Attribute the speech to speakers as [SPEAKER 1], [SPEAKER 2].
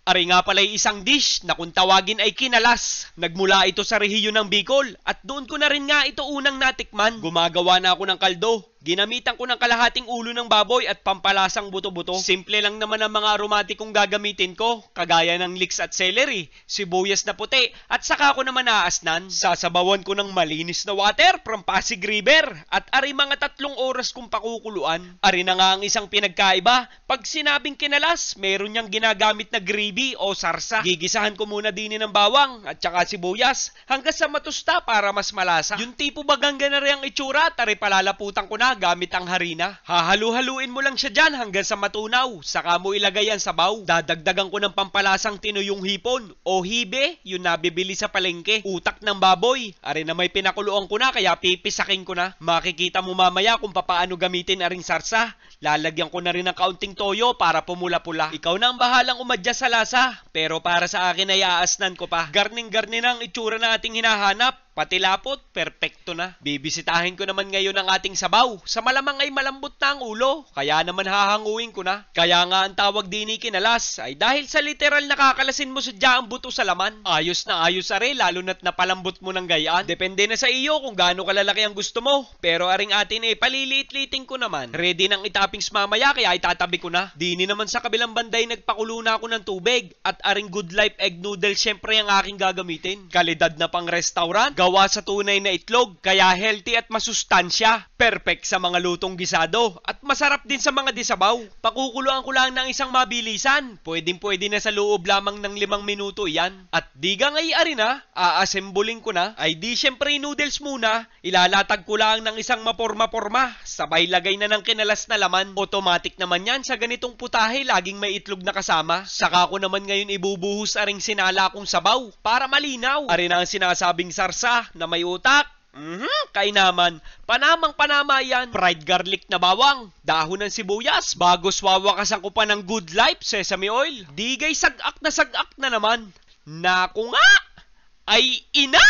[SPEAKER 1] Ari nga pala'y isang dish na kung tawagin ay kinalas. Nagmula ito sa rehiyon ng Bicol at doon ko na rin nga ito unang natikman. Gumagawa na ako ng kaldo. Ginamitan ko ng kalahating ulo ng baboy at pampalasang buto-buto. Simple lang naman ang mga aromatikong gagamitin ko, kagaya ng leeks at celery, sibuyas na puti, at saka ko naman aasnan. Sasabawan ko ng malinis na water from Pasig River at ari mga 3 oras kong pakukuluan. Ari na nga ang isang pinagkaiba. Pag sinabing kinalas, meron niyang ginagamit na gravy o sarsa. Gigisahan ko muna din ng bawang at saka sibuyas hanggang sa matusta para mas malasa. Yung tipo bagang ganari ang itsura, tari palalaputan ko na gamit ang harina. Hahalu-haluin mo lang siya dyan hanggang sa matunaw. Saka mo ilagay ang sabaw. Dadagdagan ko ng pampalasang tinuyong hipon o hibe, yung nabibili sa palengke. Utak ng baboy. Ari na may pinakuluan ko na kaya pipisakin ko na. Makikita mo mamaya kung papaano gamitin aring sarsa. Lalagyan ko na rin ng kaunting toyo para pumula-pula. Ikaw na ang bahalang umadya sa lasa. Pero para sa akin ay aasnan ko pa. Garning-garni na ang itsura na ating hinahanap. Pati lapot, perpekto na. Bibisitahin ko naman ngayon ang ating sabaw. Sa malamang ay malambot na ang ulo, kaya naman hahanguin ko na. Kaya nga ang tawag din ni kinalas ay dahil sa literal nakakalasin mo sadya ang buto sa laman. Ayos na ayos are, lalo na't napalambot mo ng gayaan. Depende na sa iyo kung gaano kalalaki ang gusto mo. Pero aring atin ay paliliit-liiting ko naman. Ready nang itappings mamaya kaya itatabi ko na. Dini naman sa kabilang banday nagpakulo na ako ng tubig. At aring Good Life Egg Noodles syempre ang aking gagamitin. Kalidad na pang restaurant, gawa sa tunay na itlog, kaya healthy at masustansya. Perfect sa mga lutong gisado at masarap din sa mga disabaw. Pakukuluan ko lang ng isang mabilisan. Pwedeng-pwede na sa loob lamang ng 5 minuto yan. At di ga ngay ari na, aasembuling ko na. Ay di syempre noodles muna, ilalatag ko lang ng isang maporma-porma. Sabay lagay na ng kinalas na laman. Automatic naman yan sa ganitong putahe, laging may itlog na kasama. Saka ko naman ngayon ibubuhos aring sinala kong sabaw para malinaw. Ari na ang sinasabing sarsa na may utak. Kainaman. Panamang-panama yan. Fried garlic na bawang, dahon ng sibuyas, bago swawakasan ko pa ng Good Life sesame oil. Digay sagak na naman. Naku nga, ay ina!